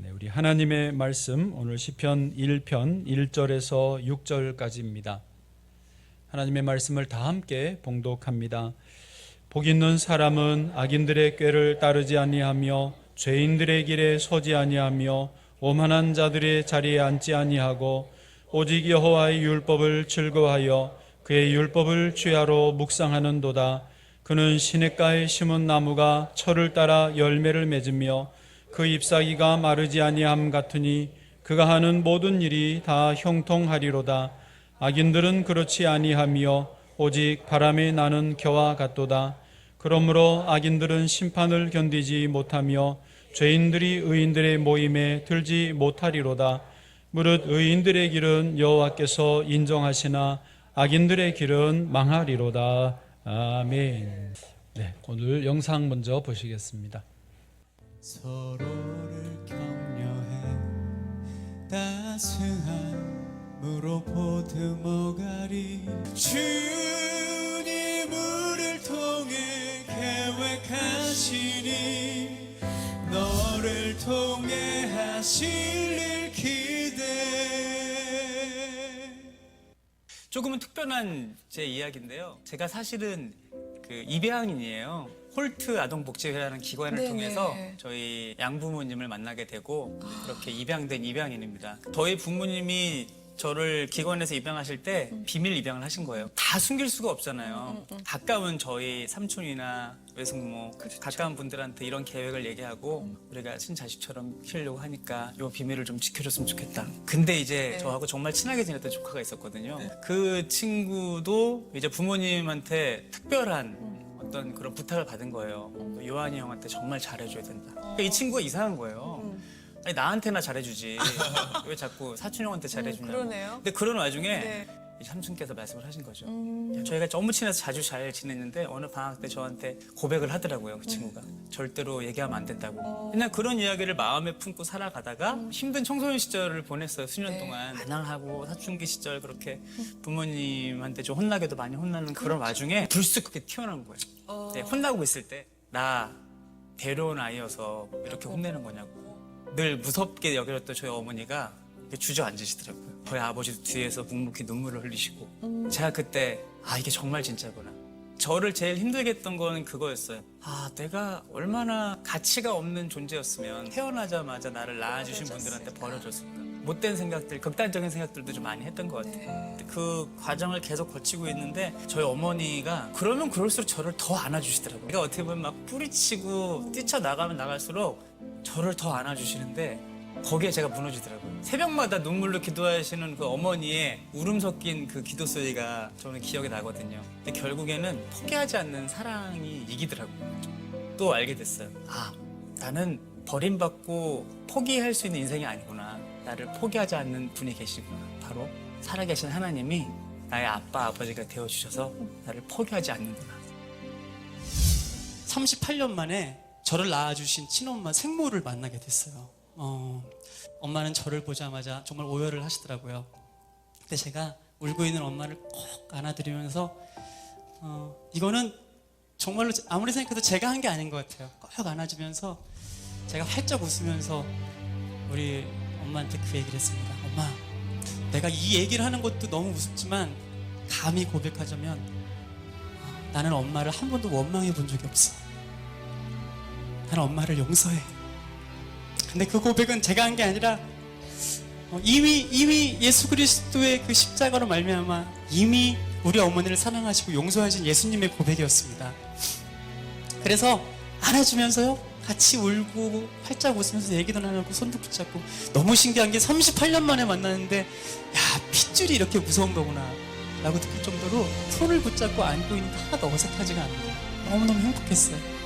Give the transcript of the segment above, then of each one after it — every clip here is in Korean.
우리 하나님의 말씀 오늘 시편 1편 1절에서 6절까지입니다. 하나님의 말씀을 다 함께 봉독합니다. 복 있는 사람은 악인들의 꾀를 따르지 아니하며 죄인들의 길에 서지 아니하며 오만한 자들의 자리에 앉지 아니하고 오직 여호와의 율법을 즐거워하여 그의 율법을 주야로 묵상하는도다. 그는 시냇가에 심은 나무가 철을 따라 열매를 맺으며 그 잎사귀가 마르지 아니함 같으니 그가 하는 모든 일이 다 형통하리로다. 악인들은 그렇지 아니하며 오직 바람에 나는 겨와 같도다. 그러므로 악인들은 심판을 견디지 못하며 죄인들이 의인들의 모임에 들지 못하리로다. 무릇 의인들의 길은 여호와께서 인정하시나 악인들의 길은 망하리로다. 아멘. 오늘 영상 먼저 보시겠습니다. 서로를 격려해 따스함으로 보듬어가리. 주님 우리를 통해 계획하시니 너를 통해 하실 일 기대해. 조금은 특별한 제 이야기인데요. 제가 사실은 그 입양인이에요. 홀트 아동복지회라는 기관을 통해서 저희 양부모님을 만나게 되고 그렇게 입양된 입양인입니다. 저희 부모님이 저를 기관에서 입양하실 때 비밀 입양을 하신 거예요. 다 숨길 수가 없잖아요. 가까운 저희 삼촌이나 외숙모, 가까운 분들한테 이런 계획을 얘기하고 우리가 친자식처럼 키우려고 하니까 이 비밀을 좀 지켜줬으면 좋겠다. 근데 이제 저하고 정말 친하게 지냈던 조카가 있었거든요. 그 친구도 이제 부모님한테 특별한 어떤 그런 부탁을 받은 거예요. 요한이 형한테 정말 잘해줘야 된다. 그러니까 이 친구가 이상한 거예요. 아니 나한테나 잘해주지 왜 자꾸 사촌 형한테 잘해주냐고. 그러네요. 근데 그런 와중에 이 삼촌께서 말씀을 하신 거죠. 저희가 너무 친해서 자주 잘 지냈는데 어느 방학 때 저한테 고백을 하더라고요. 그 친구가 절대로 얘기하면 안 된다고. 맨날 그런 이야기를 마음에 품고 살아가다가 힘든 청소년 시절을 보냈어요. 수년 동안 반항하고 사춘기 시절 그렇게 부모님한테 좀 혼나게도 많이 혼나는 그런 와중에 불쑥 그게 튀어나온 거예요. 네, 혼나고 있을 때 나 데려온 아이여서 이렇게 혼내는 거냐고. 늘 무섭게 여겼던 저희 어머니가 주저앉으시더라고요. 저희 아버지도 뒤에서 묵묵히 눈물을 흘리시고 제가 그때 이게 정말 진짜구나. 저를 제일 힘들게 했던 건 그거였어요. 내가 얼마나 가치가 없는 존재였으면 태어나자마자 나를 낳아주신 분들한테 버려줬을까. 못된 생각들, 극단적인 생각들도 좀 많이 했던 것 같아요. 그 과정을 계속 거치고 있는데 저희 어머니가 그러면 그럴수록 저를 더 안아주시더라고요. 제가 어떻게 보면 막 뿌리치고 뛰쳐나가면 나갈수록 저를 더 안아주시는데 거기에 제가 무너지더라고요. 새벽마다 눈물로 기도하시는 그 어머니의 울음 섞인 그 기도 소리가 저는 기억이 나거든요. 근데 결국에는 포기하지 않는 사랑이 이기더라고요. 또 알게 됐어요. 나는 버림받고 포기할 수 있는 인생이 아니구나. 나를 포기하지 않는 분이 계시구나. 바로 살아계신 하나님이 나의 아빠, 아버지가 되어주셔서 나를 포기하지 않는구나. 38년 만에 저를 낳아주신 친엄마 생모를 만나게 됐어요. 엄마는 저를 보자마자 정말 오열을 하시더라고요. 근데 제가 울고 있는 엄마를 꼭 안아드리면서 이거는 정말로 아무리 생각해도 제가 한 게 아닌 것 같아요. 꼭 안아주면서 제가 활짝 웃으면서 우리 엄마한테 그 얘기를 했습니다. 엄마, 내가 이 얘기를 하는 것도 너무 우습지만 감히 고백하자면 나는 엄마를 한 번도 원망해 본 적이 없어. 나는 엄마를 용서해. 근데 그 고백은 제가 한 게 아니라 이미 예수 그리스도의 그 십자가로 말미암아 이미 우리 어머니를 사랑하시고 용서하신 예수님의 고백이었습니다. 그래서 안아주면서요 같이 울고 활짝 웃으면서 얘기도 나누고 손도 붙잡고 너무 신기한 게 38년 만에 만났는데 핏줄이 이렇게 무서운 거구나 라고 느낄 정도로 손을 붙잡고 안고 있는데 하나도 어색하지가 않아요. 너무너무 행복했어요.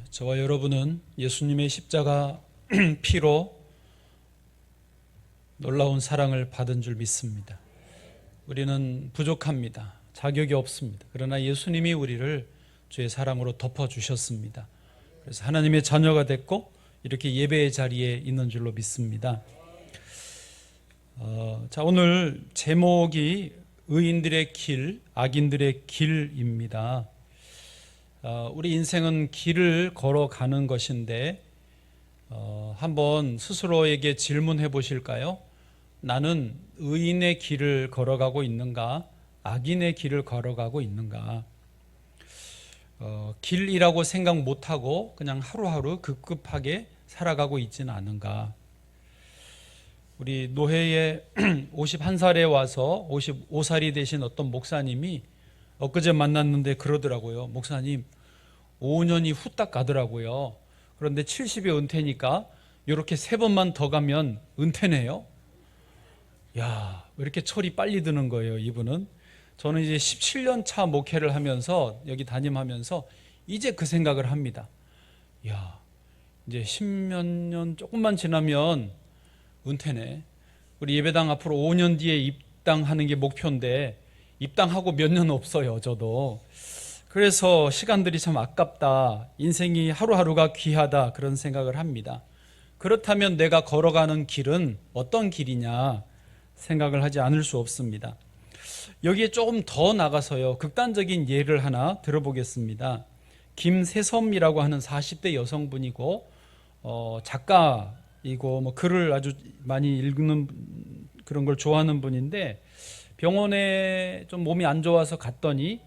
저와 여러분은 예수님의 십자가 피로 놀라운 사랑을 받은 줄 믿습니다. 우리는 부족합니다. 자격이 없습니다. 그러나 예수님이 우리를 주의 사랑으로 덮어주셨습니다. 그래서 하나님의 자녀가 됐고 이렇게 예배의 자리에 있는 줄로 믿습니다. 자, 오늘 제목이 의인들의 길, 악인들의 길입니다. 우리 인생은 길을 걸어가는 것인데 한번 스스로에게 질문해 보실까요? 나는 의인의 길을 걸어가고 있는가? 악인의 길을 걸어가고 있는가? 길이라고 생각 못하고 그냥 하루하루 급급하게 살아가고 있지는 않은가? 우리 노회에 51살에 와서 55살이 되신 어떤 목사님이 엊그제 만났는데 그러더라고요. 목사님, 5년이 후딱 가더라고요. 그런데 70에 은퇴니까 이렇게 3번만 더 가면 은퇴네요. 야, 왜 이렇게 철이 빨리 드는 거예요, 이분은? 저는 이제 17년 차 목회를 하면서 여기 담임하면서 이제 그 생각을 합니다. 야, 이제 10몇 년 조금만 지나면 은퇴네. 우리 예배당 앞으로 5년 뒤에 입당하는 게 목표인데 입당하고 몇 년 없어요, 저도. 그래서 시간들이 참 아깝다. 인생이 하루하루가 귀하다. 그런 생각을 합니다. 그렇다면 내가 걸어가는 길은 어떤 길이냐 생각을 하지 않을 수 없습니다. 여기에 조금 더 나가서요, 극단적인 예를 하나 들어보겠습니다. 김세섬이라고 하는 40대 여성분이고 작가이고 뭐 글을 아주 많이 읽는 그런 걸 좋아하는 분인데 병원에 좀 몸이 안 좋아서 갔더니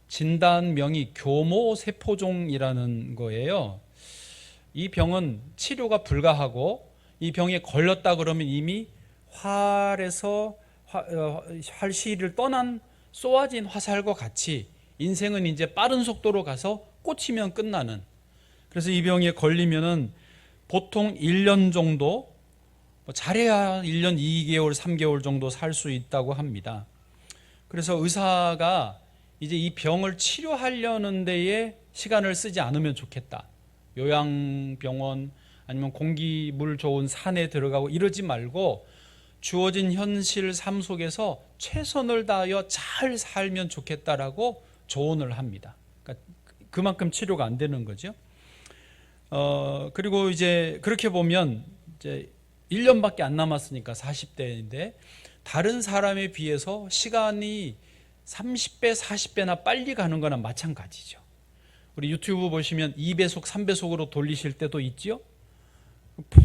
진단명이 교모세포종이라는 거예요. 이 병은 치료가 불가하고 이 병에 걸렸다 그러면 이미 활에서 활시를 떠난 쏘아진 화살과 같이 인생은 이제 빠른 속도로 가서 꽂히면 끝나는, 그래서 이 병에 걸리면은 보통 1년 정도, 잘해야 1년 2개월 3개월 정도 살 수 있다고 합니다. 그래서 의사가 이제 이 병을 치료하려는 데에 시간을 쓰지 않으면 좋겠다. 요양병원 아니면 공기 물 좋은 산에 들어가고 이러지 말고 주어진 현실 삶 속에서 최선을 다하여 잘 살면 좋겠다라고 조언을 합니다. 그러니까 그만큼 치료가 안 되는 거죠. 그리고 이제 그렇게 보면 이제 1년밖에 안 남았으니까 40대인데 다른 사람에 비해서 시간이 30배, 40배나 빨리 가는 거나 마찬가지죠. 우리 유튜브 보시면 2배속, 3배속으로 돌리실 때도 있죠? 푹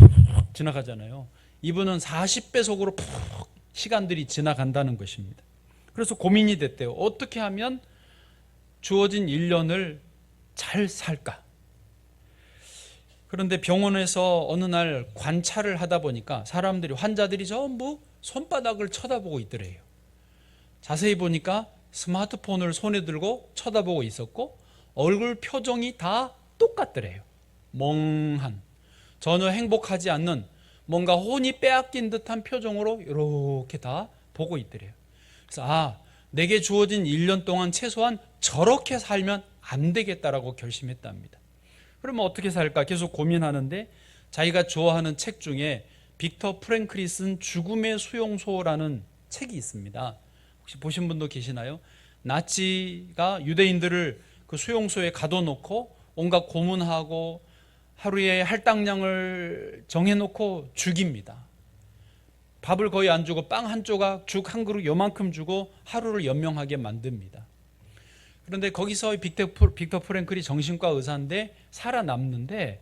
지나가잖아요. 이분은 40배속으로 푹 시간들이 지나간다는 것입니다. 그래서 고민이 됐대요. 어떻게 하면 주어진 1년을 잘 살까? 그런데 병원에서 어느 날 관찰을 하다 보니까 사람들이, 환자들이 전부 손바닥을 쳐다보고 있더래요. 자세히 보니까 스마트폰을 손에 들고 쳐다보고 있었고 얼굴 표정이 다 똑같더래요. 멍한, 전혀 행복하지 않는, 뭔가 혼이 빼앗긴 듯한 표정으로 이렇게 다 보고 있더래요. 그래서 내게 주어진 1년 동안 최소한 저렇게 살면 안 되겠다라고 결심했답니다. 그러면 어떻게 살까 계속 고민하는데 자기가 좋아하는 책 중에 빅터 프랭클이 쓴 죽음의 수용소라는 책이 있습니다. 혹시 보신 분도 계시나요? 나치가 유대인들을 그 수용소에 가둬놓고 온갖 고문하고 하루에 할당량을 정해놓고 죽입니다. 밥을 거의 안 주고 빵 한 조각, 죽 한 그릇 요만큼 주고 하루를 연명하게 만듭니다. 그런데 거기서 빅터 프랭클이 정신과 의사인데 살아남는데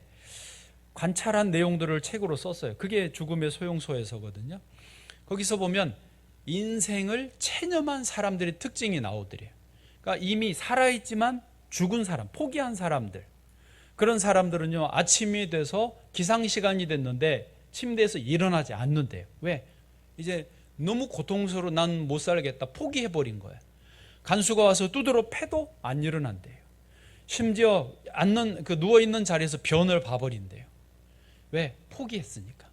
관찰한 내용들을 책으로 썼어요. 그게 죽음의 소용소에서거든요. 거기서 보면 인생을 체념한 사람들의 특징이 나오더래요. 그러니까 이미 살아있지만 죽은 사람, 포기한 사람들, 그런 사람들은요, 아침이 돼서 기상시간이 됐는데 침대에서 일어나지 않는데요. 왜? 이제 너무 고통스러워, 난 못 살겠다, 포기해버린 거예요. 간수가 와서 두드러 패도 안 일어난대요. 심지어 누워있는 자리에서 변을 봐버린대요. 왜? 포기했으니까.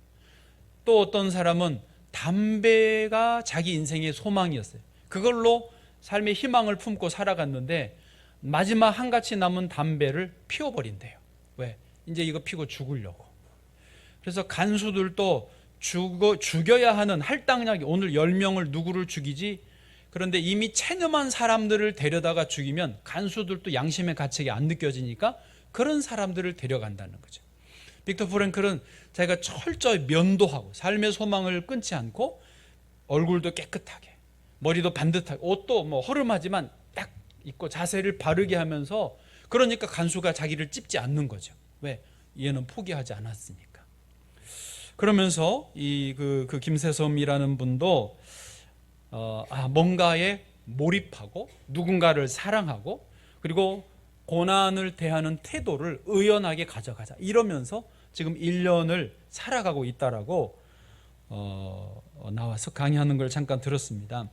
또 어떤 사람은 담배가 자기 인생의 소망이었어요. 그걸로 삶의 희망을 품고 살아갔는데 마지막 한가치 남은 담배를 피워버린대요. 왜? 이제 이거 피고 죽으려고. 그래서 간수들도 죽여야 하는 할당량이 오늘 10명을 누구를 죽이지? 그런데 이미 체념한 사람들을 데려다가 죽이면 간수들도 양심의 가책이 안 느껴지니까 그런 사람들을 데려간다는 거죠. 빅터 프랭클은 자기가 철저히 면도하고 삶의 소망을 끊지 않고 얼굴도 깨끗하게 머리도 반듯하게 옷도 뭐 허름하지만 딱 입고 자세를 바르게 하면서 그러니까 간수가 자기를 찝지 않는 거죠. 왜? 얘는 포기하지 않았으니까. 그러면서 그 김세솜이라는 분도 뭔가에 몰입하고 누군가를 사랑하고 그리고 고난을 대하는 태도를 의연하게 가져가자 이러면서 지금 1년을 살아가고 있다라고 나와서 강의하는 걸 잠깐 들었습니다.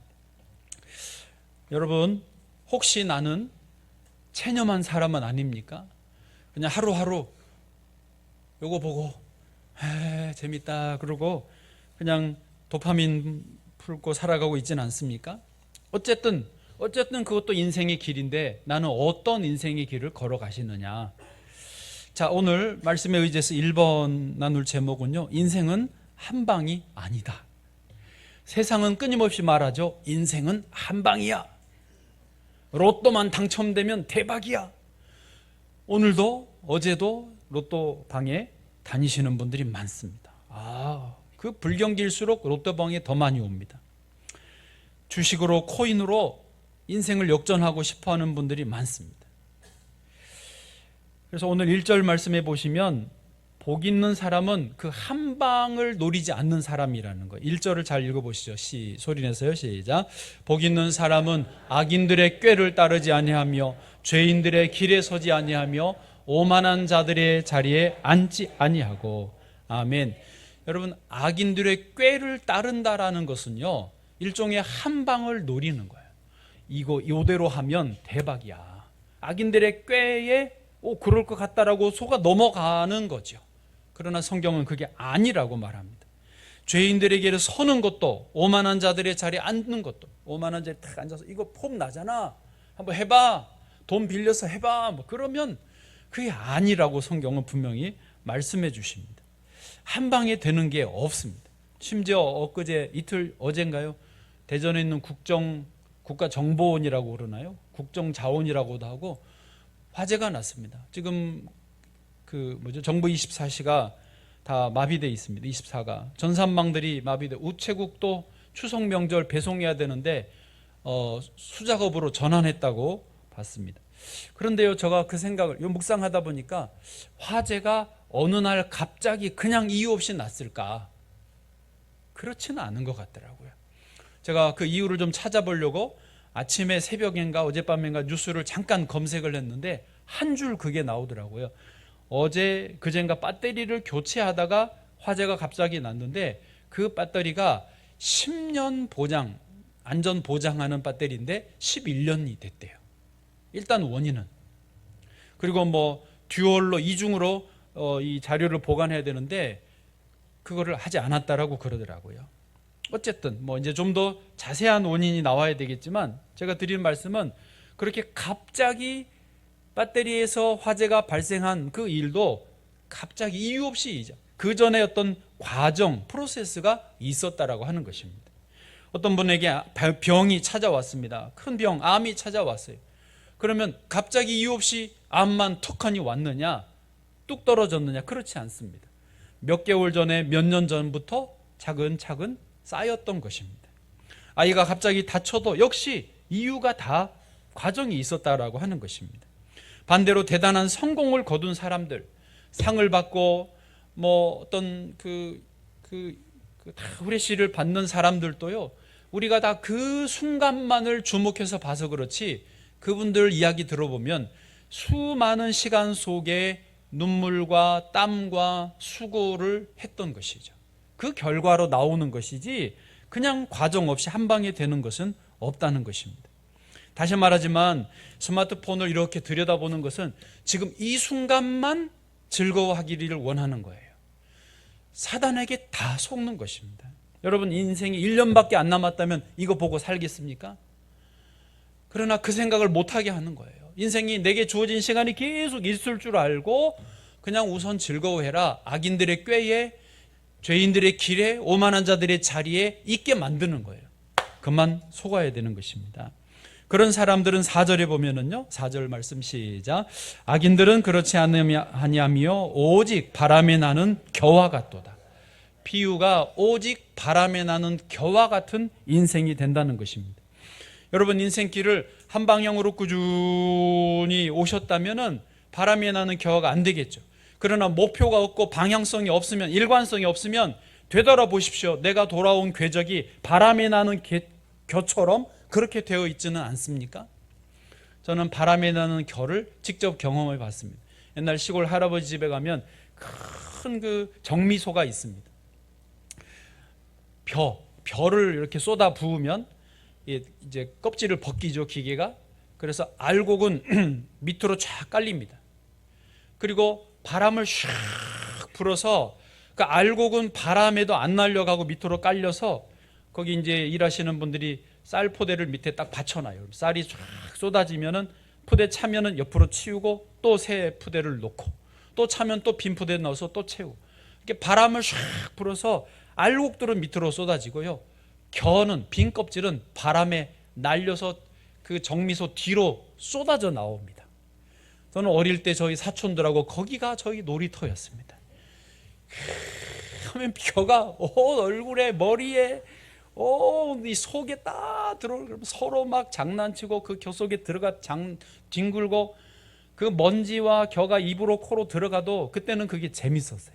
여러분, 혹시 나는 체념한 사람은 아닙니까? 그냥 하루하루 요거 보고 재밌다 그러고 그냥 도파민 풀고 살아가고 있지는 않습니까? 어쨌든 그것도 인생의 길인데 나는 어떤 인생의 길을 걸어가시느냐. 자, 오늘 말씀에 의지해서 1번 나눌 제목은요, 인생은 한 방이 아니다. 세상은 끊임없이 말하죠. 인생은 한 방이야. 로또만 당첨되면 대박이야. 오늘도 어제도 로또 방에 다니시는 분들이 많습니다. 그 불경기일수록 로또 방에 더 많이 옵니다. 주식으로 코인으로 인생을 역전하고 싶어하는 분들이 많습니다. 그래서 오늘 1절 말씀해 보시면 복 있는 사람은 그 한 방을 노리지 않는 사람이라는 거예요. 1절을 잘 읽어보시죠. 소리내서요. 시작. 복 있는 사람은 악인들의 꾀를 따르지 아니하며 죄인들의 길에 서지 아니하며 오만한 자들의 자리에 앉지 아니하고. 아멘. 여러분, 악인들의 꾀를 따른다라는 것은요, 일종의 한 방을 노리는 거예요. 이대로 하면 대박이야. 악인들의 꾀에 그럴 것 같다라고 속아 넘어가는 거죠. 그러나 성경은 그게 아니라고 말합니다. 죄인들에게 서는 것도, 오만한 자들의 자리에 앉는 것도, 오만한 자리에 딱 앉아서 이거 폼 나잖아, 한번 해봐, 돈 빌려서 해봐, 뭐 그러면 그게 아니라고 성경은 분명히 말씀해 주십니다. 한 방에 되는 게 없습니다. 심지어 어젠가요? 대전에 있는 국가정보원이라고 그러나요? 국정자원이라고도 하고 화재가 났습니다. 지금 정부 24시가 다 마비되어 있습니다. 24가 전산망들이 마비돼, 우체국도 추석 명절 배송해야 되는데 수작업으로 전환했다고 봤습니다. 그런데요, 제가 그 생각을 묵상하다 보니까 화재가 어느 날 갑자기 그냥 이유 없이 났을까? 그렇지는 않은 것 같더라고요. 제가 그 이유를 좀 찾아보려고 아침에 새벽인가 어젯밤인가 뉴스를 잠깐 검색을 했는데 한 줄 그게 나오더라고요. 그젠가 배터리를 교체하다가 화재가 갑자기 났는데 그 배터리가 10년 안전 보장하는 배터리인데 11년이 됐대요. 일단 원인은. 그리고 듀얼로 이중으로 이 자료를 보관해야 되는데 그거를 하지 않았다라고 그러더라고요. 어쨌든 이제 좀 더 자세한 원인이 나와야 되겠지만 제가 드리는 말씀은 그렇게 갑자기 배터리에서 화재가 발생한 그 일도 갑자기 이유 없이 그 전에 어떤 과정, 프로세스가 있었다라고 하는 것입니다. 어떤 분에게 병이 찾아왔습니다. 큰 병, 암이 찾아왔어요. 그러면 갑자기 이유 없이 암만 턱하니 왔느냐, 뚝 떨어졌느냐? 그렇지 않습니다. 몇 개월 전에, 몇 년 전부터 차근차근 쌓였던 것입니다. 아이가 갑자기 다쳐도 역시 이유가 다 과정이 있었다라고 하는 것입니다. 반대로 대단한 성공을 거둔 사람들, 상을 받고 어떤 후레쉬를 받는 사람들도요, 우리가 다 그 순간만을 주목해서 봐서 그렇지 그분들 이야기 들어보면 수많은 시간 속에 눈물과 땀과 수고를 했던 것이죠. 그 결과로 나오는 것이지 그냥 과정 없이 한 방에 되는 것은 없다는 것입니다. 다시 말하지만 스마트폰을 이렇게 들여다보는 것은 지금 이 순간만 즐거워하기를 원하는 거예요. 사단에게 다 속는 것입니다. 여러분, 인생이 1년밖에 안 남았다면 이거 보고 살겠습니까? 그러나 그 생각을 못하게 하는 거예요. 인생이 내게 주어진 시간이 계속 있을 줄 알고 그냥 우선 즐거워해라. 악인들의 꾀에, 죄인들의 길에, 오만한 자들의 자리에 있게 만드는 거예요. 그만 속아야 되는 것입니다. 그런 사람들은 4절에 보면은요, 4절 말씀 시작. 악인들은 그렇지 아니하며 오직 바람에 나는 겨와 같도다. 비유가 오직 바람에 나는 겨와 같은 인생이 된다는 것입니다. 여러분, 인생길을 한 방향으로 꾸준히 오셨다면은 바람에 나는 겨가 안 되겠죠. 그러나 목표가 없고 방향성이 없으면, 일관성이 없으면 되돌아보십시오. 내가 돌아온 궤적이 바람에 나는 겨처럼 그렇게 되어 있지는 않습니까? 저는 바람에 나는 겨를 직접 경험해 봤습니다. 옛날 시골 할아버지 집에 가면 큰 그 정미소가 있습니다. 벼를 이렇게 쏟아 부으면 이제 껍질을 벗기죠, 기계가. 그래서 알곡은 밑으로 쫙 깔립니다. 그리고 바람을 샥 불어서 그 알곡은 바람에도 안 날려가고 밑으로 깔려서 거기 이제 일하시는 분들이 쌀 포대를 밑에 딱 받쳐놔요. 쌀이 쫙 쏟아지면은 푸대 차면은 옆으로 치우고 또 새 푸대를 놓고 또 차면 또 빈 푸대 넣어서 또 채우고, 이렇게 바람을 샥 불어서 알곡들은 밑으로 쏟아지고요. 겨는, 빈 껍질은 바람에 날려서 그 정미소 뒤로 쏟아져 나옵니다. 저는 어릴 때 저희 사촌들하고 거기가 저희 놀이터였습니다. 하면 겨가 얼굴에, 머리에, 이 속에 딱 들어오고 서로 막 장난치고 그 겨 속에 들어가 뒹굴고, 그 먼지와 겨가 입으로 코로 들어가도 그때는 그게 재밌었어요.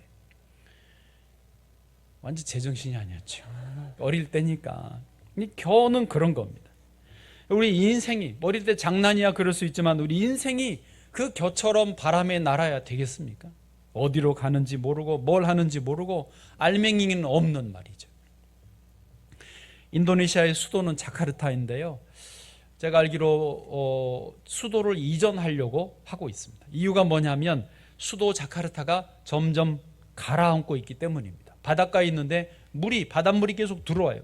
완전 제정신이 아니었죠. 어릴 때니까. 이 겨는 그런 겁니다. 우리 인생이, 어릴 때 장난이야 그럴 수 있지만 우리 인생이 그 겨처럼 바람에 날아야 되겠습니까? 어디로 가는지 모르고 뭘 하는지 모르고 알맹이는 없는 말이죠. 인도네시아의 수도는 자카르타인데요, 제가 알기로 수도를 이전하려고 하고 있습니다. 이유가 뭐냐면 수도 자카르타가 점점 가라앉고 있기 때문입니다. 바닷가에 있는데 바닷물이 계속 들어와요.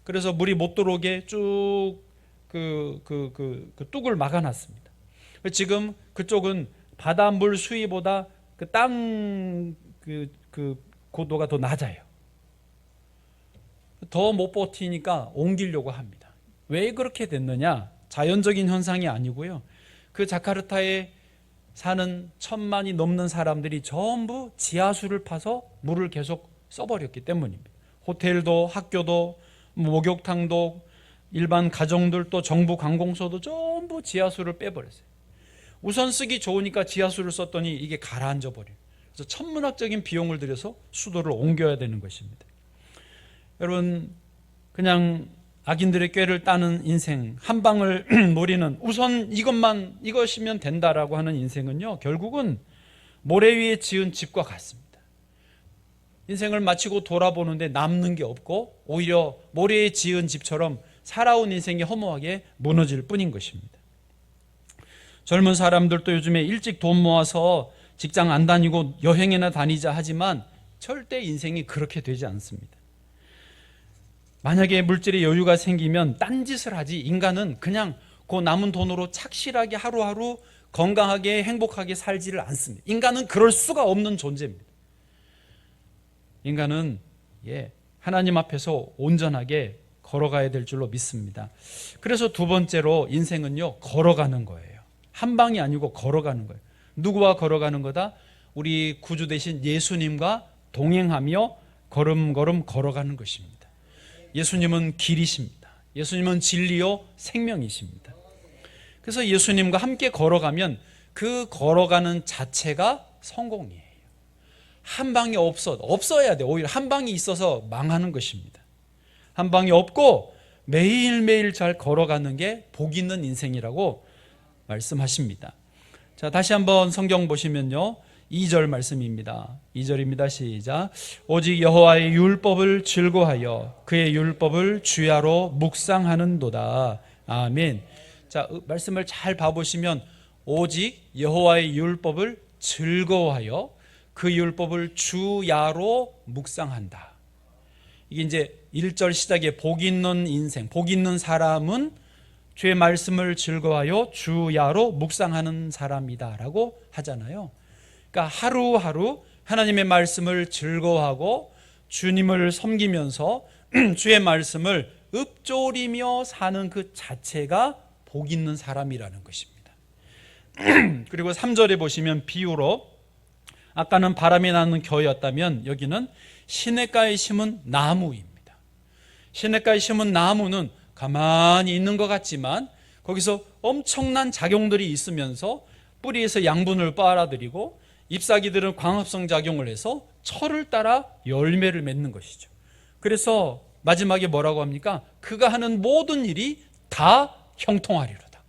그래서 물이 못 들어오게 쭉 그 뚝을 막아놨습니다. 지금 그쪽은 바닷물 수위보다 그 땅 그 고도가 더 낮아요. 더 못 버티니까 옮기려고 합니다. 왜 그렇게 됐느냐? 자연적인 현상이 아니고요. 그 자카르타에 사는 1000만이 넘는 사람들이 전부 지하수를 파서 물을 계속 써버렸기 때문입니다. 호텔도, 학교도, 목욕탕도, 일반 가정들도, 정부 관공서도 전부 지하수를 빼버렸어요. 우선 쓰기 좋으니까 지하수를 썼더니 이게 가라앉아 버려요. 그래서 천문학적인 비용을 들여서 수도를 옮겨야 되는 것입니다. 여러분, 그냥 악인들의 꾀를 따는 인생, 한 방을 노리는, 우선 이것이면 된다라고 하는 인생은요, 결국은 모래 위에 지은 집과 같습니다. 인생을 마치고 돌아보는데 남는 게 없고 오히려 모래에 지은 집처럼 살아온 인생이 허무하게 무너질 뿐인 것입니다. 젊은 사람들도 요즘에 일찍 돈 모아서 직장 안 다니고 여행이나 다니자 하지만 절대 인생이 그렇게 되지 않습니다. 만약에 물질의 여유가 생기면 딴짓을 하지, 인간은 그냥 그 남은 돈으로 착실하게 하루하루 건강하게 행복하게 살지를 않습니다. 인간은 그럴 수가 없는 존재입니다. 인간은 하나님 앞에서 온전하게 걸어가야 될 줄로 믿습니다. 그래서 두 번째로 인생은요, 걸어가는 거예요. 한 방이 아니고 걸어가는 거예요. 누구와 걸어가는 거다? 우리 구주 되신 예수님과 동행하며 걸음걸음 걸어가는 것입니다. 예수님은 길이십니다. 예수님은 진리요 생명이십니다. 그래서 예수님과 함께 걸어가면 그 걸어가는 자체가 성공이에요. 한 방이 없어야 돼요. 오히려 한 방이 있어서 망하는 것입니다. 한 방이 없고 매일매일 잘 걸어가는 게 복 있는 인생이라고 말씀하십니다. 자, 다시 한번 성경 보시면요, 2절 말씀입니다. 2절입니다. 시작. 오직 여호와의 율법을 즐거워하여 그의 율법을 주야로 묵상하는도다. 아멘. 자, 말씀을 잘 봐보시면 오직 여호와의 율법을 즐거워하여 그 율법을 주야로 묵상한다. 이게 이제 1절 시작에 복 있는 인생, 복 있는 사람은 주의 말씀을 즐거워하여 주야로 묵상하는 사람이다라고 하잖아요. 그러니까 하루하루 하나님의 말씀을 즐거워하고 주님을 섬기면서 주의 말씀을 읊조리며 사는 그 자체가 복 있는 사람이라는 것입니다. 그리고 3절에 보시면 비유로, 아까는 바람이 나는 겨였다면 여기는 시냇가에 심은 나무입니다. 시냇가에 심은 나무는 가만히 있는 것 같지만 거기서 엄청난 작용들이 있으면서 뿌리에서 양분을 빨아들이고 잎사귀들은 광합성 작용을 해서 철을 따라 열매를 맺는 것이죠. 그래서 마지막에 뭐라고 합니까? 그가 하는 모든 일이 다 형통하리로다.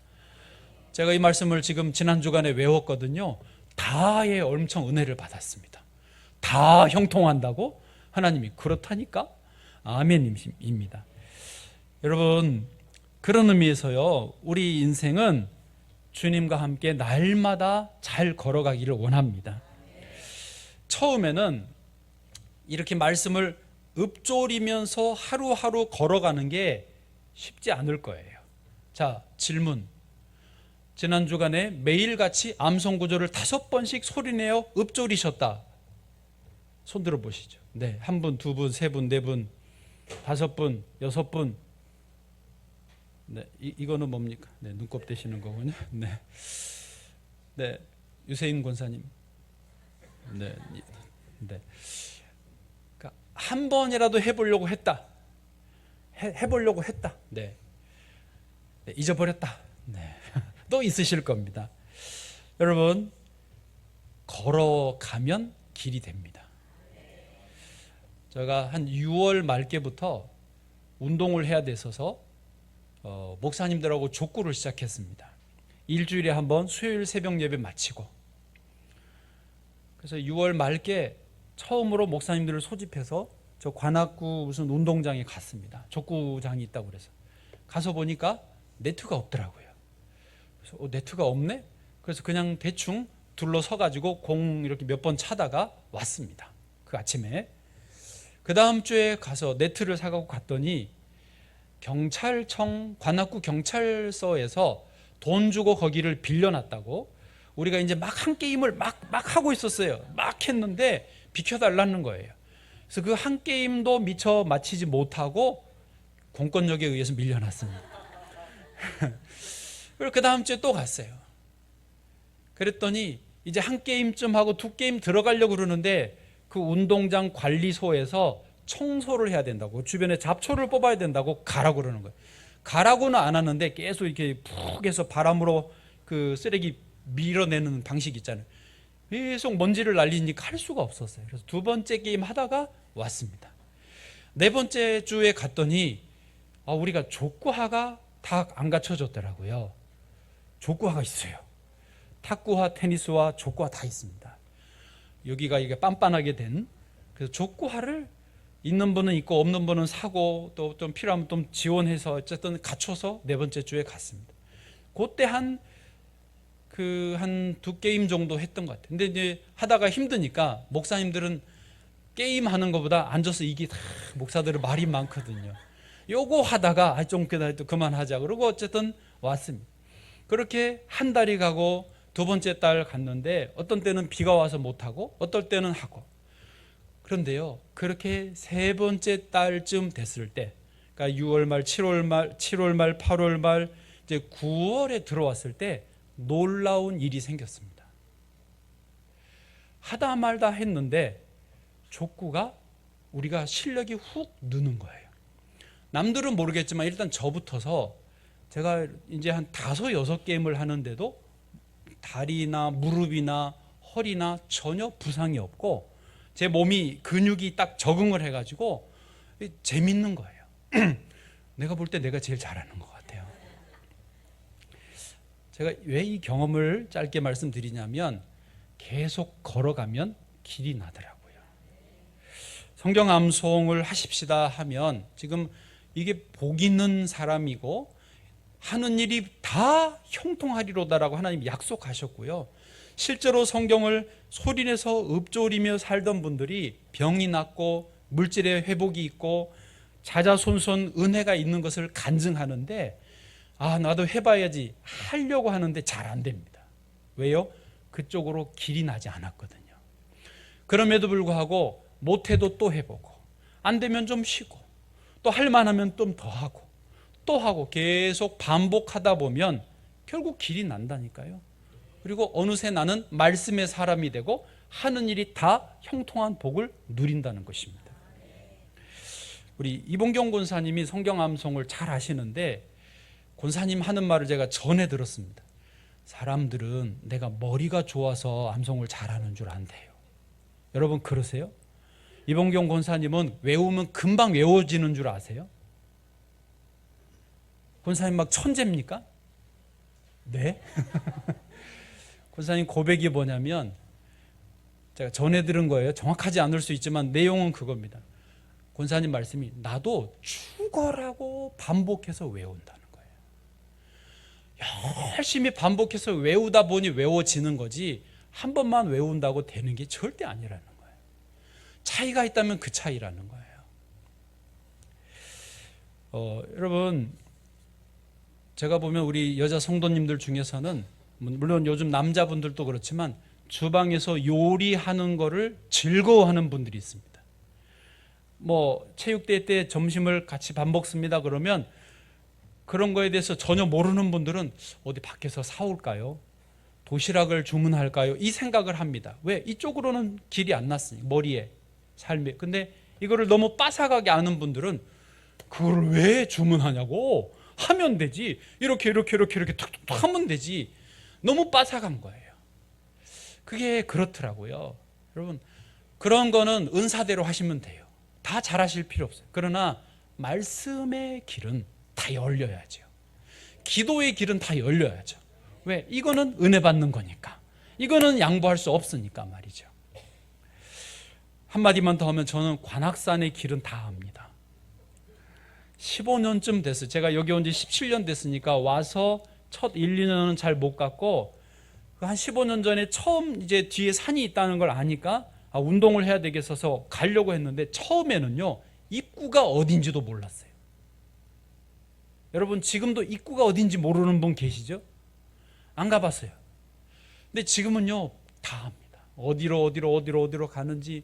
제가 이 말씀을 지금 지난 주간에 외웠거든요. 다의 엄청 은혜를 받았습니다. 다 형통한다고? 하나님이 그렇다니까? 아멘입니다. 여러분, 그런 의미에서요, 우리 인생은 주님과 함께 날마다 잘 걸어가기를 원합니다. 처음에는 이렇게 말씀을 읊조리면서 하루하루 걸어가는 게 쉽지 않을 거예요. 자, 질문. 지난 주간에 매일같이 암송구절을 5번씩 소리내어 읊조리셨다. 손 들어 보시죠. 네, 1분, 2분, 3분, 4분, 5분, 6분. 네, 이거는 뭡니까? 네, 눈곱 대시는 거군요. 네, 네, 유세인 권사님. 네, 네. 그러니까 한 번이라도 해보려고 했다. 해보려고 했다. 네, 네, 잊어버렸다. 네, 또 있으실 겁니다. 여러분, 걸어가면 길이 됩니다. 제가 한 6월 말께부터 운동을 해야 돼서 목사님들하고 족구를 시작했습니다. 일주일에 한 번 수요일 새벽 예배 마치고, 그래서 6월 말께 처음으로 목사님들을 소집해서 저 관악구 무슨 운동장에 갔습니다. 족구장이 있다고 그래서 가서 보니까 네트가 없더라고요. 그래서 네트가 없네? 그래서 그냥 대충 둘러서 가지고 공 이렇게 몇 번 차다가 왔습니다. 그 아침에. 그 다음 주에 가서 네트를 사가고 갔더니 경찰청, 관악구 경찰서에서 돈 주고 거기를 빌려놨다고, 우리가 이제 막 한 게임을 막 하고 있었어요. 막 했는데 비켜달라는 거예요. 그래서 그 한 게임도 미처 마치지 못하고 공권력에 의해서 밀려났습니다. 그리고 그 다음 주에 또 갔어요. 그랬더니 이제 한 게임쯤 하고 2게임 들어가려고 그러는데 그 운동장 관리소에서 청소를 해야 된다고, 주변에 잡초를 뽑아야 된다고 가라고 그러는 거예요. 가라고는 안 하는데 계속 이렇게 푹 해서 바람으로 그 쓰레기 밀어내는 방식 있잖아요. 계속 먼지를 날리니까 할 수가 없었어요. 그래서 2번째 게임 하다가 왔습니다. 4번째 주에 갔더니 우리가 족구화가 다 안 갖춰졌더라고요. 족구화가 있어요. 탁구화, 테니스화, 족구화 다 있습니다. 여기가 이게 빤빤하게 된, 그래서 족구화를 있는 분은 있고 없는 분은 사고 또 좀 필요하면 좀 지원해서 어쨌든 갖춰서 4번째 주에 갔습니다. 그때 한 2게임 정도 했던 것 같아요. 근데 이제 하다가 힘드니까 목사님들은 게임 하는 것보다 앉아서 이게 다 목사들은 말이 많거든요. 요거 하다가 좀 그만하자 그러고 어쨌든 왔습니다. 그렇게 한 달이 가고 2번째 달 갔는데 어떤 때는 비가 와서 못하고 어떨 때는 하고, 그런데요, 그렇게 3번째 달쯤 됐을 때, 그러니까 6월 말, 7월 말, 8월 말, 이제 9월에 들어왔을 때 놀라운 일이 생겼습니다. 하다 말다 했는데 족구가 우리가 실력이 훅 느는 거예요. 남들은 모르겠지만 일단 저부터서 제가 이제 한 5, 6게임을 하는데도 다리나 무릎이나 허리나 전혀 부상이 없고 제 몸이 근육이 딱 적응을 해가지고 재밌는 거예요. 내가 볼 때 내가 제일 잘하는 것 같아요. 제가 왜 이 경험을 짧게 말씀드리냐면 계속 걸어가면 길이 나더라고요. 성경 암송을 하십시다 하면 지금 이게 복 있는 사람이고 하는 일이 다 형통하리로다라고 하나님 약속하셨고요. 실제로 성경을 소리내서 읊조리며 살던 분들이 병이 낫고 물질의 회복이 있고 자자손손 은혜가 있는 것을 간증하는데 나도 해봐야지 하려고 하는데 잘 안 됩니다. 왜요? 그쪽으로 길이 나지 않았거든요. 그럼에도 불구하고 못해도 또 해보고, 안 되면 좀 쉬고, 또 할만하면 좀 더 하고, 또 하고 계속 반복하다 보면 결국 길이 난다니까요. 그리고 어느새 나는 말씀의 사람이 되고 하는 일이 다 형통한 복을 누린다는 것입니다. 우리 이봉경 권사님이 성경 암송을 잘 아시는데, 권사님 하는 말을 제가 전에 들었습니다. 사람들은 내가 머리가 좋아서 암송을 잘하는 줄 안대요. 여러분 그러세요? 이봉경 권사님은 외우면 금방 외워지는 줄 아세요? 권사님 막 천재입니까? 네. 권사님 고백이 뭐냐면, 제가 전해 들은 거예요. 정확하지 않을 수 있지만 내용은 그겁니다. 권사님 말씀이 나도 죽어라고 반복해서 외운다는 거예요. 열심히 반복해서 외우다 보니 외워지는 거지, 한 번만 외운다고 되는 게 절대 아니라는 거예요. 차이가 있다면 그 차이라는 거예요. 여러분, 제가 보면 우리 여자 성도님들 중에서는, 물론 요즘 남자분들도 그렇지만 주방에서 요리하는 거를 즐거워하는 분들이 있습니다. 뭐 체육대회 때 점심을 같이 밥 먹습니다 그러면 그런 거에 대해서 전혀 모르는 분들은 어디 밖에서 사올까요? 도시락을 주문할까요? 이 생각을 합니다. 왜? 이쪽으로는 길이 안 났으니, 머리에, 삶에. 근데 이거를 너무 빠삭하게 아는 분들은 그걸 왜 주문하냐고, 하면 되지, 이렇게 툭툭툭 하면 되지. 너무 빠삭한 거예요. 그게 그렇더라고요. 여러분, 그런 거는 은사대로 하시면 돼요. 다 잘하실 필요 없어요. 그러나 말씀의 길은 다 열려야죠. 기도의 길은 다 열려야죠. 왜? 이거는 은혜 받는 거니까. 이거는 양보할 수 없으니까 말이죠. 한마디만 더 하면 저는 관악산의 길은 다 압니다. 15년쯤 됐어요. 제가 여기 온 지 17년 됐으니까 와서 첫 1, 2년은 잘 못 갔고, 한 15년 전에 처음 이제 뒤에 산이 있다는 걸 아니까 운동을 해야 되겠어서 가려고 했는데, 처음에는요 입구가 어딘지도 몰랐어요. 여러분 지금도 입구가 어딘지 모르는 분 계시죠? 안 가봤어요. 근데 지금은요 다 압니다. 어디로 가는지,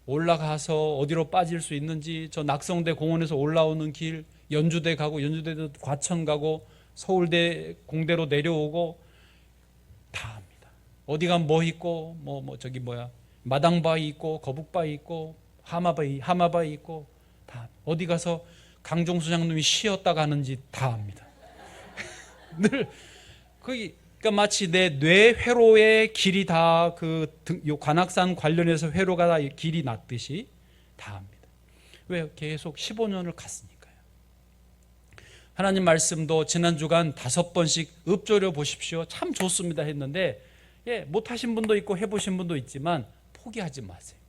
올라가서 어디로 빠질 수 있는지, 저 낙성대 공원에서 올라오는 길, 연주대 가고, 연주대도 과천 가고, 서울대 공대로 내려오고 다 압니다. 어디 가면 뭐 있고, 저기 마당바위 있고, 거북바위 있고, 하마바위 있고, 다 어디 가서 강종수 장님이 쉬었다 가는지 다 압니다. 늘 그러니까 마치 내 뇌 회로의 길이 다 관악산 관련해서 회로가 다 길이 났듯이 다 압니다. 왜? 계속 15년을 갔으니까요. 하나님 말씀도 지난 주간 5번씩 읊조려 보십시오. 참 좋습니다 했는데, 못하신 분도 있고 해보신 분도 있지만 포기하지 마세요.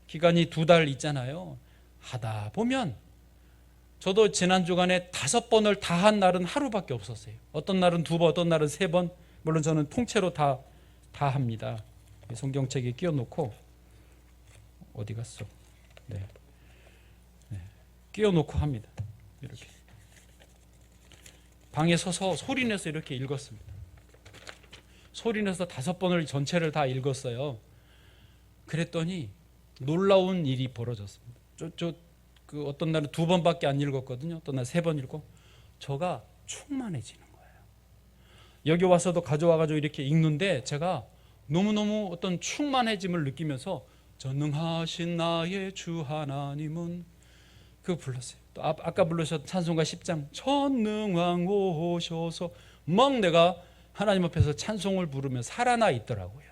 기간이 2달 있잖아요. 하다 보면, 저도 지난 주간에 5번을 다 한 날은 하루밖에 없었어요. 어떤 날은 2번, 어떤 날은 3번. 물론 저는 통째로 다 합니다. 성경책에 끼워놓고, 어디 갔어? 네. 끼워놓고 합니다. 이렇게 방에 서서 소리내서 이렇게 읽었습니다. 소리내서 5번을 전체를 다 읽었어요. 그랬더니 놀라운 일이 벌어졌습니다. 어떤 날은 2번밖에 안 읽었거든요. 어떤 날 3번 읽고, 저가 충만해지는 거예요. 여기 와서도 가져와가지고 이렇게 읽는데 제가 너무너무 어떤 충만해짐을 느끼면서, 전능하신 나의 주 하나님은, 그거 불렀어요. 또 아까 불러주셨던 찬송가 10장, 전능왕 오셔서, 막 내가 하나님 앞에서 찬송을 부르며 살아나 있더라고요.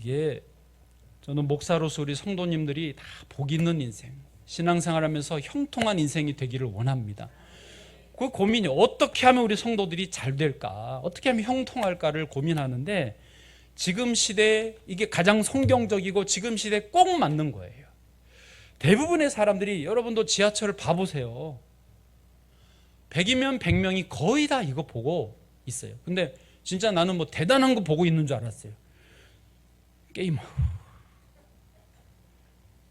이게 저는 목사로서 우리 성도님들이 다 복 있는 인생, 신앙생활하면서 형통한 인생이 되기를 원합니다. 그 고민이 어떻게 하면 우리 성도들이 잘 될까, 어떻게 하면 형통할까를 고민하는데, 지금 시대에 이게 가장 성경적이고 지금 시대에 꼭 맞는 거예요. 대부분의 사람들이, 여러분도 지하철을 봐보세요. 100이면 100명이 거의 다 이거 보고 있어요. 근데 진짜 나는 대단한 거 보고 있는 줄 알았어요. 게임하고,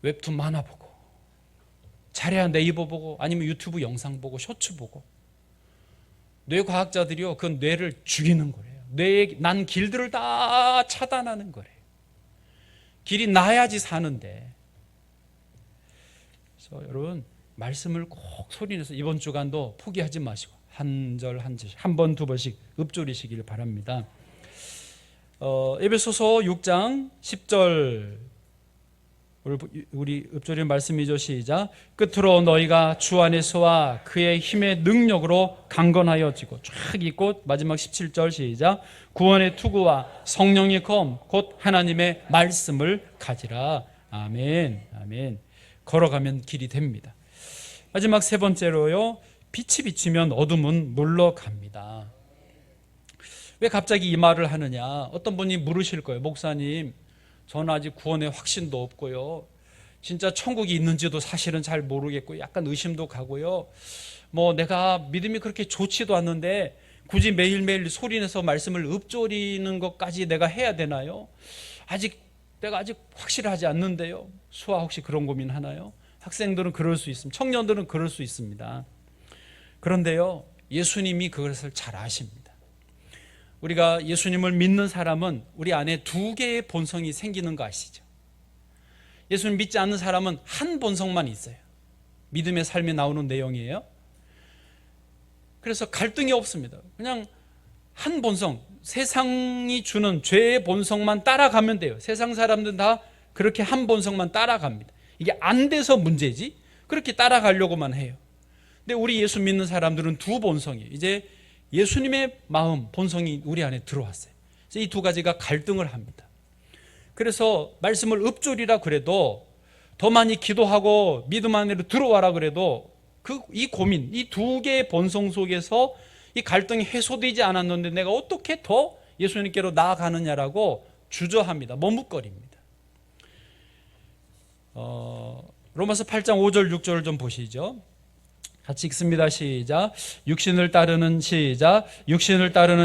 웹툰 만화 보고, 잘해야 네이버 보고, 아니면 유튜브 영상 보고, 쇼츠 보고, 뇌과학자들이요, 그 뇌를 죽이는 거래요. 뇌에 난 길들을 다 차단하는 거래요. 길이 나야지 사는데. 그래서 여러분, 말씀을 꼭 소리내서 이번 주간도 포기하지 마시고 한 절 한 절씩 한 번 두 번씩 읊조리시길 바랍니다. 에베소서 6장 10절 우리 읊조리는 말씀이죠. 시작. 끝으로 너희가 주 안에서와 그의 힘의 능력으로 강건하여지고 쫙 있고 마지막 17절 시작. 구원의 투구와 성령의 검 곧 하나님의 말씀을 가지라. 아멘. 아멘. 걸어가면 길이 됩니다. 마지막 세 번째로요. 빛이 비치면 어둠은 물러갑니다. 왜 갑자기 이 말을 하느냐? 어떤 분이 물으실 거예요. 목사님, 저는 아직 구원의 확신도 없고요. 진짜 천국이 있는지도 사실은 잘 모르겠고 약간 의심도 가고요. 내가 믿음이 그렇게 좋지도 않는데 굳이 매일매일 소리내서 말씀을 읊조리는 것까지 내가 해야 되나요? 내가 아직 확실하지 않는데요. 수아 혹시 그런 고민 하나요? 학생들은 그럴 수 있습니다. 청년들은 그럴 수 있습니다. 그런데요, 예수님이 그것을 잘 아십니다. 우리가 예수님을 믿는 사람은 우리 안에 두 개의 본성이 생기는 거 아시죠? 예수님 믿지 않는 사람은 한 본성만 있어요. 믿음의 삶에 나오는 내용이에요. 그래서 갈등이 없습니다. 그냥 한 본성, 세상이 주는 죄의 본성만 따라가면 돼요. 세상 사람들은 다 그렇게 한 본성만 따라갑니다. 이게 안 돼서 문제지 그렇게 따라가려고만 해요. 근데 우리 예수 믿는 사람들은 두 본성이에요. 이제 예수님의 마음, 본성이 우리 안에 들어왔어요. 이 두 가지가 갈등을 합니다. 그래서 말씀을 읊조리라 그래도, 더 많이 기도하고 믿음 안으로 들어와라 그래도 이 고민, 이 두 개의 본성 속에서 이 갈등이 해소되지 않았는데 내가 어떻게 더 예수님께로 나아가느냐라고 주저합니다. 머뭇거립니다. 로마서 8장 5절 6절을 좀 보시죠. 같이 읽습니다. 시작. 육신을 따르는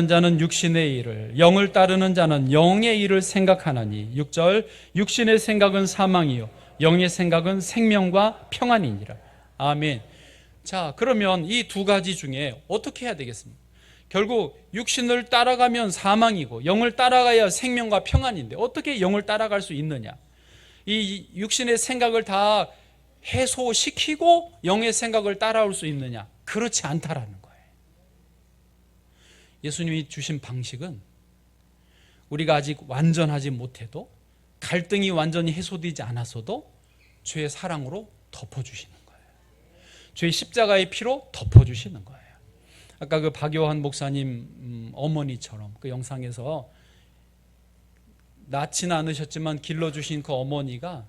자는 육신의 일을, 영을 따르는 자는 영의 일을 생각하나니. 6절. 육신의 생각은 사망이요 영의 생각은 생명과 평안이니라. 아멘. 자, 그러면 이 두 가지 중에 어떻게 해야 되겠습니까? 결국 육신을 따라가면 사망이고 영을 따라가야 생명과 평안인데 어떻게 영을 따라갈 수 있느냐? 이 육신의 생각을 다 해소시키고 영의 생각을 따라올 수 있느냐? 그렇지 않다라는 거예요. 예수님이 주신 방식은 우리가 아직 완전하지 못해도, 갈등이 완전히 해소되지 않았어도 죄의 사랑으로 덮어주시는 거예요. 죄의 십자가의 피로 덮어주시는 거예요. 아까 그 박요한 목사님 어머니처럼 그 영상에서 낳지는 않으셨지만 길러주신 그 어머니가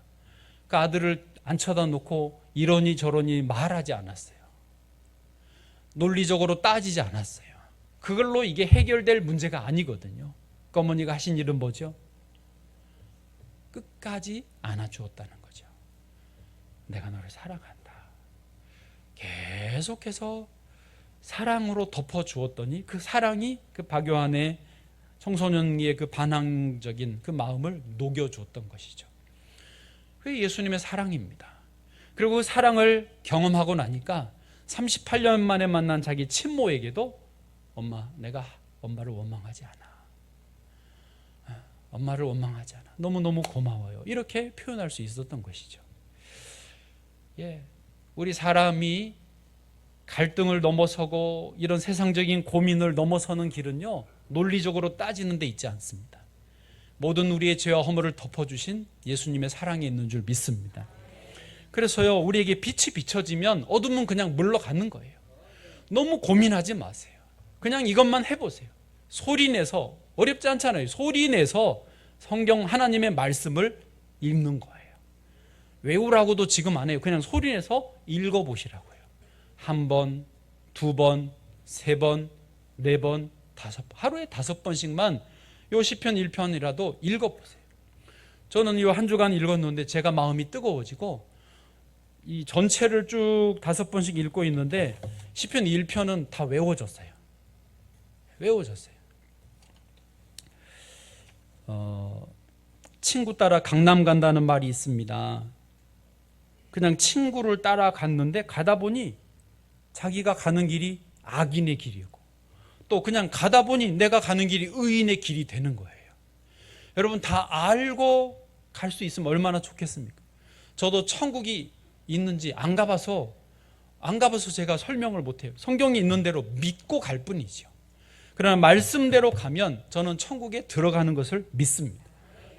그 아들을 안 쳐다놓고 이러니 저러니 말하지 않았어요. 논리적으로 따지지 않았어요. 그걸로 이게 해결될 문제가 아니거든요. 그 어머니가 하신 일은 뭐죠? 끝까지 안아주었다는 거죠. 내가 너를 사랑한다. 계속해서 사랑으로 덮어주었더니 그 사랑이 그 박요한의 청소년기의 그 반항적인 그 마음을 녹여주었던 것이죠. 그게 예수님의 사랑입니다. 그리고 그 사랑을 경험하고 나니까 38년 만에 만난 자기 친모에게도 엄마, 내가 엄마를 원망하지 않아. 엄마를 원망하지 않아. 너무너무 고마워요. 이렇게 표현할 수 있었던 것이죠. 예, 우리 사람이 갈등을 넘어서고 이런 세상적인 고민을 넘어서는 길은요, 논리적으로 따지는 데 있지 않습니다. 모든 우리의 죄와 허물을 덮어주신 예수님의 사랑이 있는 줄 믿습니다. 그래서요, 우리에게 빛이 비춰지면 어둠은 그냥 물러가는 거예요. 너무 고민하지 마세요. 그냥 이것만 해보세요. 소리내서, 어렵지 않잖아요. 소리내서 성경 하나님의 말씀을 읽는 거예요. 외우라고도 지금 안 해요. 그냥 소리내서 읽어보시라고요. 한 번, 두 번, 세 번, 네 번, 하루에 5번씩만 요 시편 1편이라도 읽어보세요. 저는 요 한 주간 읽었는데 제가 마음이 뜨거워지고 이 전체를 쭉 5번씩 읽고 있는데 시편 1편은 다 외워졌어요. 친구 따라 강남 간다는 말이 있습니다. 그냥 친구를 따라갔는데 가다 보니 자기가 가는 길이 악인의 길이고 또 그냥 가다 보니 내가 가는 길이 의인의 길이 되는 거예요. 여러분 다 알고 갈 수 있으면 얼마나 좋겠습니까? 저도 천국이 있는지 안 가봐서 제가 설명을 못해요. 성경이 있는 대로 믿고 갈 뿐이죠. 그러나 말씀대로 가면 저는 천국에 들어가는 것을 믿습니다.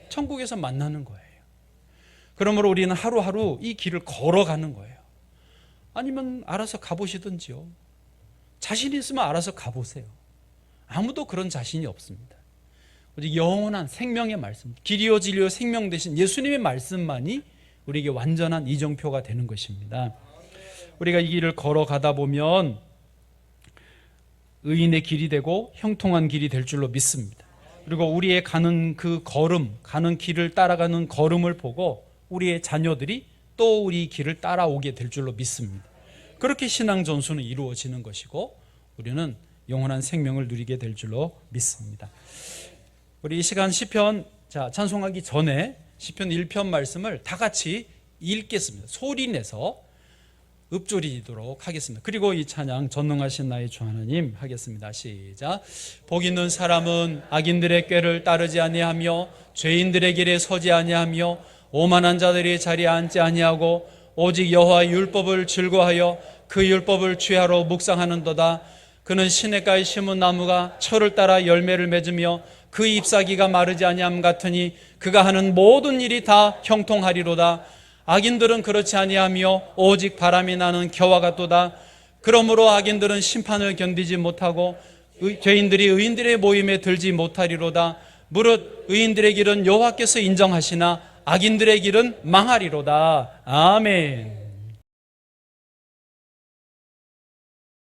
천국에서 만나는 거예요. 그러므로 우리는 하루하루 이 길을 걸어가는 거예요. 아니면 알아서 가보시든지요. 자신 있으면 알아서 가보세요. 아무도 그런 자신이 없습니다. 오직 영원한 생명의 말씀, 길이요 진리요 생명 되신 예수님의 말씀만이 우리에게 완전한 이정표가 되는 것입니다. 우리가 이 길을 걸어가다 보면 의인의 길이 되고 형통한 길이 될 줄로 믿습니다. 그리고 우리의 가는 그 걸음, 가는 길을 따라가는 걸음을 보고 우리의 자녀들이 또 우리 길을 따라오게 될 줄로 믿습니다. 그렇게 신앙 전수는 이루어지는 것이고 우리는 영원한 생명을 누리게 될 줄로 믿습니다. 우리 이 시간 시편 찬송하기 전에 시편 1편 말씀을 다 같이 읽겠습니다. 소리 내서 읊조리도록 하겠습니다. 그리고 이 찬양 전능하신 나의 주 하나님 하겠습니다. 시작. 복 있는 사람은 악인들의 꾀를 따르지 아니하며 죄인들의 길에 서지 아니하며 오만한 자들이 자리에 앉지 아니하고 오직 여호와의 율법을 즐거워하여 그 율법을 취하러 묵상하는도다. 그는 시냇가에 심은 나무가 철을 따라 열매를 맺으며 그 잎사귀가 마르지 아니함 같으니 그가 하는 모든 일이 다 형통하리로다. 악인들은 그렇지 아니하며 오직 바람이 나는 겨와 같도다. 그러므로 악인들은 심판을 견디지 못하고 죄인들이 의인들의 모임에 들지 못하리로다. 무릇 의인들의 길은 여호와께서 인정하시나 악인들의 길은 망하리로다. 아멘.